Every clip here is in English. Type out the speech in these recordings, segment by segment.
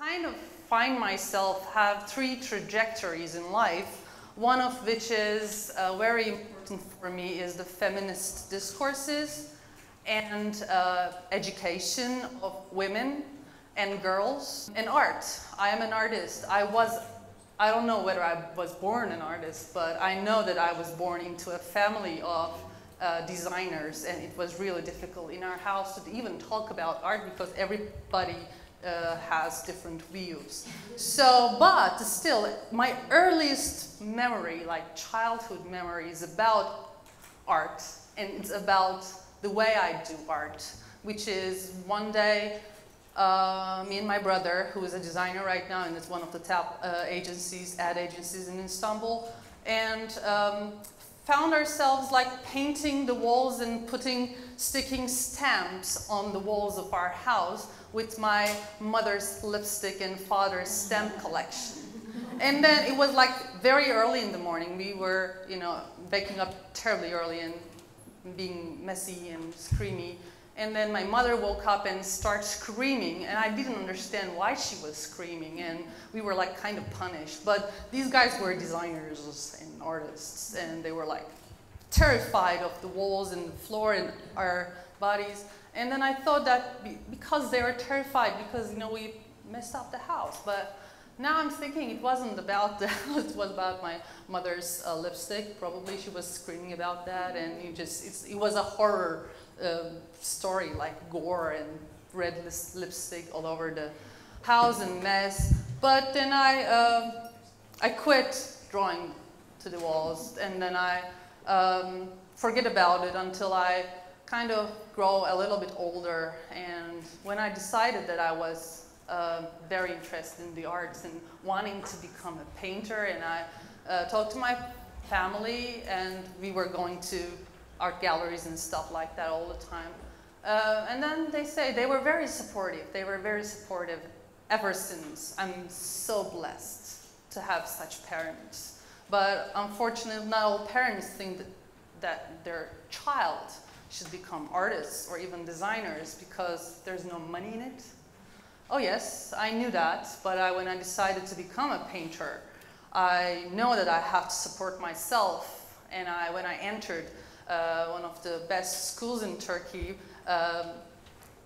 kind of find myself have three trajectories in life, one of which is very important for me is the feminist discourses and education of women and girls and art. I am an artist. I don't know whether I was born an artist, but I know that I was born into a family of designers, and it was really difficult in our house to even talk about art because everybody has different views. So, but still, my earliest memory, like childhood memory, is about art, and it's about the way I do art, which is one day, me and my brother, who is a designer right now, and it's one of the top ad agencies in Istanbul, and found ourselves like painting the walls and sticking stamps on the walls of our house with my mother's lipstick and father's stamp collection. And then it was like very early in the morning. We were, waking up terribly early and being messy and screamy. And then my mother woke up and started screaming, and I didn't understand why she was screaming, and we were like kind of punished. But these guys were designers and artists, and they were like terrified of the walls and the floor and our bodies. And then I thought that because they were terrified, because we messed up the house. But now I'm thinking it wasn't about the house, it was about my mother's lipstick. Probably she was screaming about that, and it was a horror story, like gore and red lipstick all over the house and mess. But then I quit drawing to the walls, and then I forget about it until I kind of grow a little bit older. And when I decided that I was very interested in the arts and wanting to become a painter, and I talked to my family, and we were going to art galleries and stuff like that all the time. And then they were very supportive. They were very supportive ever since. I'm so blessed to have such parents. But unfortunately, not all parents think that their child should become artists or even designers because there's no money in it. Oh yes, I knew that, but when I decided to become a painter, I know that I have to support myself, and when I entered one of the best schools in Turkey,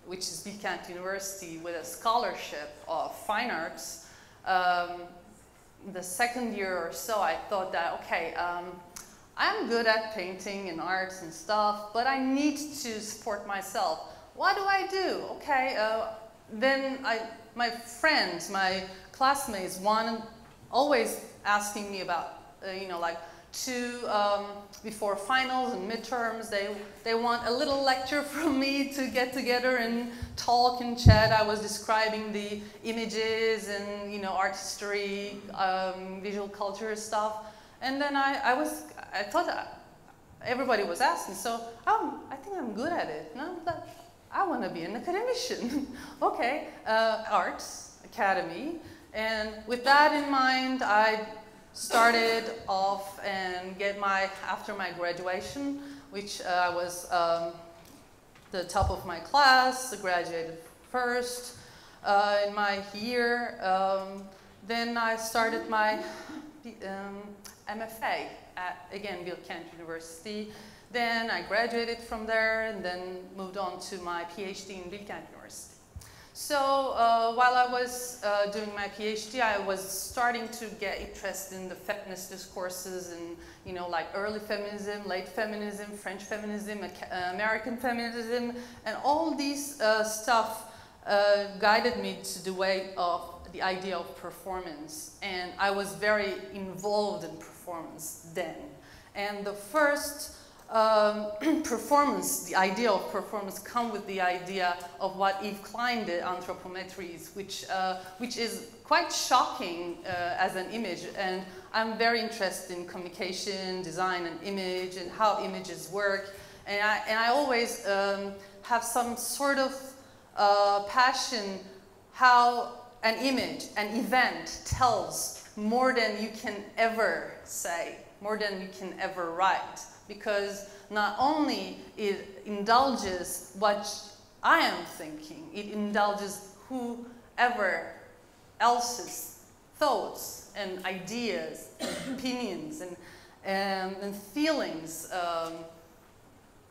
which is Kadir University, with a scholarship of fine arts, the second year or so I thought that, okay, I'm good at painting and arts and stuff, but I need to support myself. What do I do? Okay, then my friends, my classmates, always asking me about, before finals and midterms, they want a little lecture from me to get together and talk and chat. I was describing the images and art history, visual culture stuff, and then I thought that everybody was asking, so I think I'm good at it. No, but I want to be an academician. Okay, arts academy, and with that in mind, I started off and after my graduation, which I was the top of my class, graduated first in my year. Then I started my MFA at, again, Kadir University. Then I graduated from there and then moved on to my PhD in Kadir University. So while I was doing my PhD, I was starting to get interested in the feminist discourses and, like early feminism, late feminism, French feminism, American feminism, and all these stuff guided me to the way of the idea of performance. And I was very involved in performance then. And the first performance, the idea of performance, come with the idea of what Yves Klein did, anthropometries, which is quite shocking as an image. And I'm very interested in communication, design, and image, and how images work. And I always have some sort of passion how an image, an event, tells more than you can ever say, more than you can ever write. Because not only it indulges what I am thinking, it indulges whoever else's thoughts and ideas, and opinions and feelings,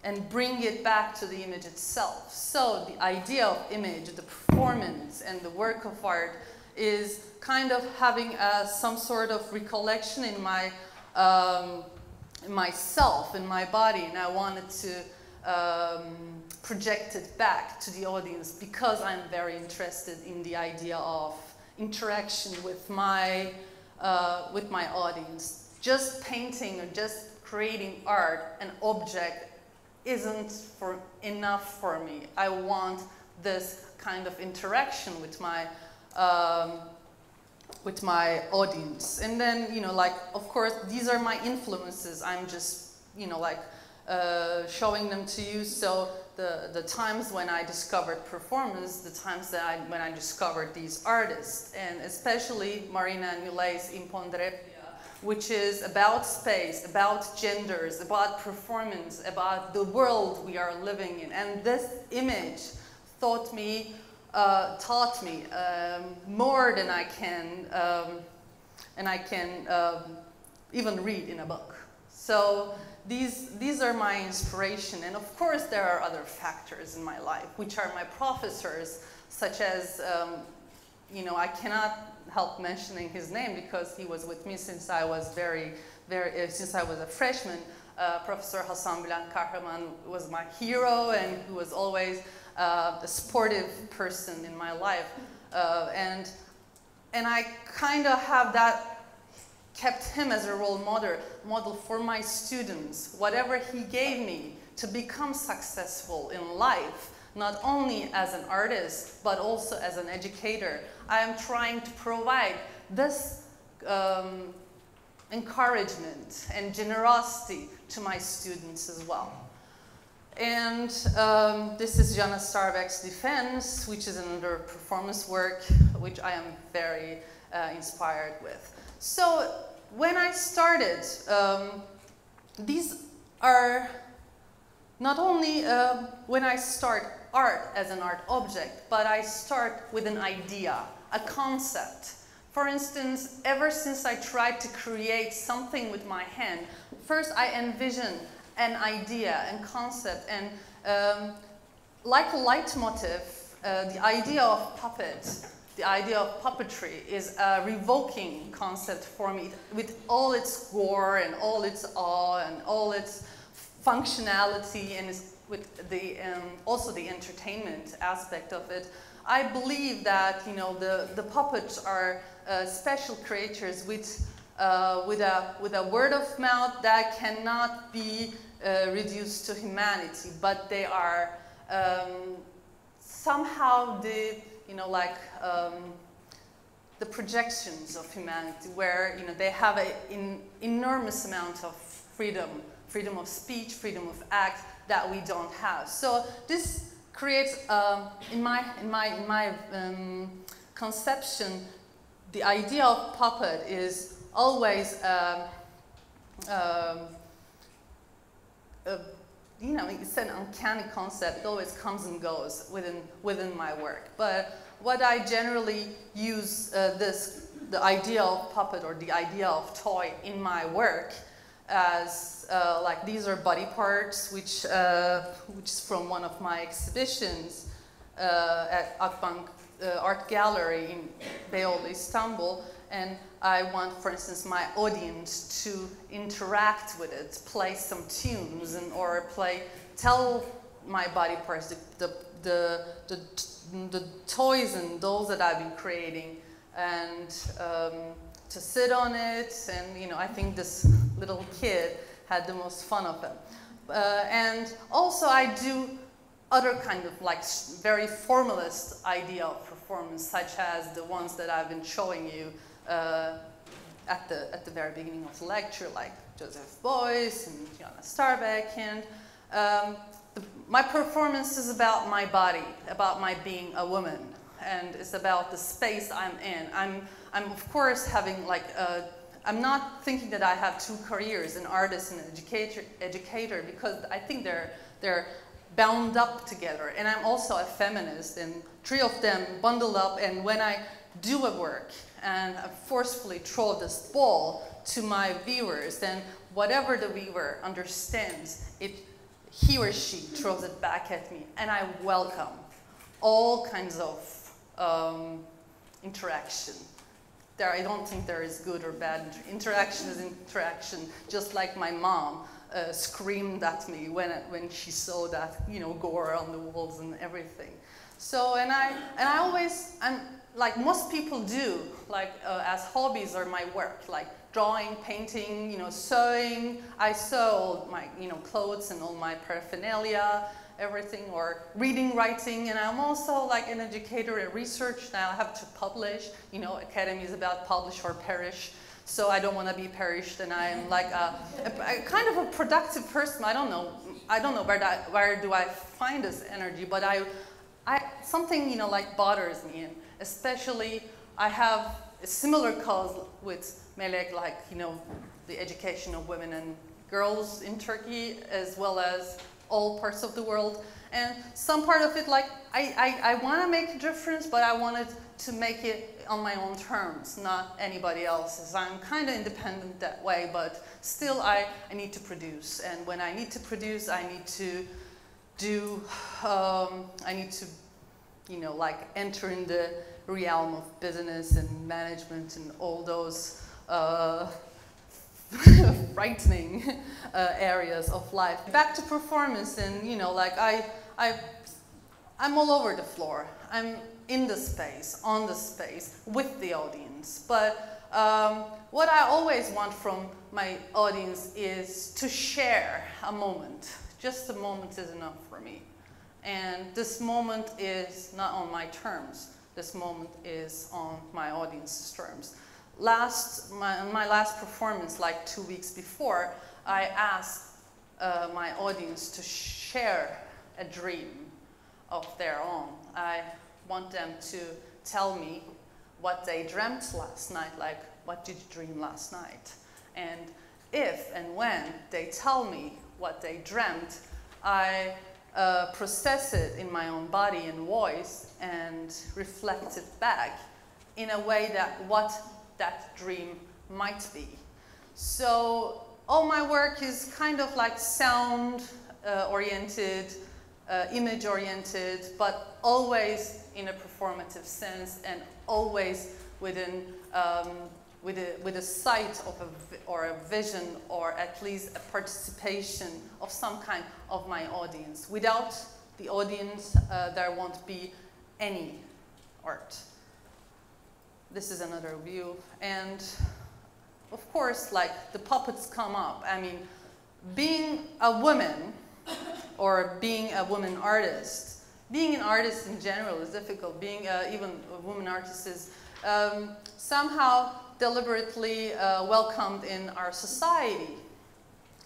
and bring it back to the image itself. So the idea of image, the performance, and the work of art is kind of having some sort of recollection in my myself, in my body, and I wanted to project it back to the audience because I'm very interested in the idea of interaction with my audience. Just painting or just creating art, an object, isn't enough for me. I want this kind of interaction with my audience. And then, you know, like, of course, these are my influences. I'm just, you know, like, showing them to you. So the times when I discovered performance, the times when I discovered these artists, and especially Marina and Milei's Imponderabilia, which is about space, about genders, about performance, about the world we are living in. And this image taught me more than I can even read in a book. So these are my inspiration, and of course there are other factors in my life, which are my professors, such as, you know, I cannot help mentioning his name because he was with me since I was since I was a freshman. Professor Hasan Bülent Kahraman was my hero, and he was always a sportive person in my life, and I kind of have kept him as a role model for my students. Whatever he gave me to become successful in life, not only as an artist, but also as an educator, I am trying to provide this encouragement and generosity to my students as well. And this is Jana Starbeck's Defense, which is another performance work, which I am very inspired with. So when I started, these are not only when I start art as an art object, but I start with an idea, a concept. For instance, ever since I tried to create something with my hand, first I envision an idea and concept, and like a leitmotif, the idea of puppet, the idea of puppetry is a revoking concept for me, with all its gore and all its awe and all its functionality, and with the also the entertainment aspect of it. I believe that, you know, the puppets are special creatures with a word of mouth that cannot be reduced to humanity, but they are somehow the, you know, like the projections of humanity, where, you know, they have an enormous amount of freedom of speech, freedom of act that we don't have. So this creates, in my conception, the idea of puppet is always, you know, it's an uncanny concept. It always comes and goes within my work. But what I generally use the idea of puppet or the idea of toy in my work as like, these are body parts, which is from one of my exhibitions at Akbank Art Gallery in Beyoğlu, Istanbul. And I want, for instance, my audience to interact with it, play some tunes, or tell my body parts, the toys and dolls that I've been creating, and to sit on it. And, you know, I think this little kid had the most fun of it. And also I do other kind of, like, very formalist idea of performance, such as the ones that I've been showing you at the very beginning of the lecture, like Joseph Beuys and Jana Starbeck. And my performance is about my body, about my being a woman, and it's about the space I'm in. I'm of course having, like, I'm not thinking that I have two careers, an artist and an educator, because I think they're bound up together. And I'm also a feminist, and three of them bundle up. And when I do a work and forcefully throw this ball to my viewers, then whatever the viewer understands, he or she throws it back at me. And I welcome all kinds of interaction. I don't think there is good or bad. Interaction is interaction, just like my mom screamed at me when she saw that, you know, gore on the walls and everything. So, and I always, like most people do, like as hobbies or my work, like drawing, painting, you know, sewing. I sew all my, you know, clothes and all my paraphernalia, everything, or reading, writing, and I'm also like an educator and research. Now I have to publish, you know, academy is about publish or perish, so I don't want to be perished, and I'm like a kind of a productive person. I don't know where do I find this energy, but something, you know, like bothers me, and especially I have a similar cause with Melek, like, you know, the education of women and girls in Turkey, as well as all parts of the world. And some part of it, like, I want to make a difference, but I wanted to make it on my own terms, not anybody else's. I'm kind of independent that way, but still I need to produce. And when I need to produce, I need to you know, like enter in the realm of business and management and all those frightening areas of life. Back to performance, and you know, like I'm all over the floor. I'm in the space, on the space, with the audience. But what I always want from my audience is to share a moment. Just a moment is enough for me. And this moment is not on my terms. This moment is on my audience's terms. My last performance, like 2 weeks before, I asked my audience to share a dream of their own. I want them to tell me what they dreamt last night, like, what did you dream last night? And if and when they tell me what they dreamt, I process it in my own body and voice and reflect it back in a way that what that dream might be. So all my work is kind of like sound oriented, image oriented, but always in a performative sense, and always within with a sight of a vision, or at least a participation of some kind of my audience. Without the audience, there won't be any art. This is another view, and of course, like, the puppets come up. I mean, being a woman, or being a woman artist, being an artist in general is difficult. Being even a woman artist is somehow deliberately welcomed in our society,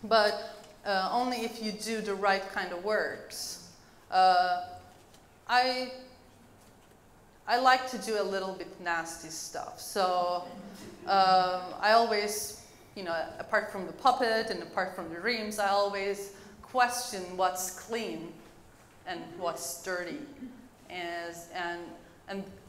but only if you do the right kind of works. I like to do a little bit nasty stuff, so I always, you know, apart from the puppet and apart from the reams, I always question what's clean and what's dirty, and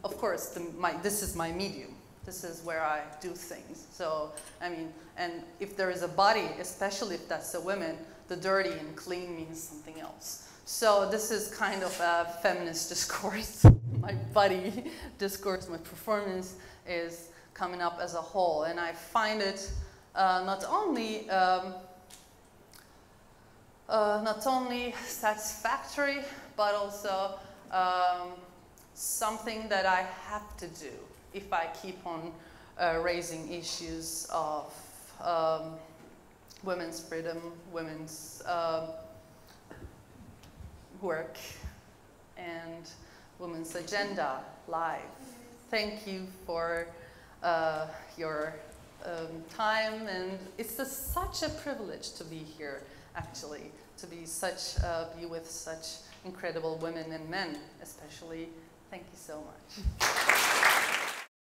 of course this is my medium. This is where I do things. So I mean, and if there is a body, especially if that's a woman, the dirty and clean means something else. So this is kind of a feminist discourse. My body discourse, my performance is coming up as a whole, and I find it not only satisfactory, but also something that I have to do if I keep on raising issues of women's freedom, women's work, and women's agenda live. Thank you for your time, and it's such a privilege to be here, actually, to be with such incredible women and men, especially. Thank you so much.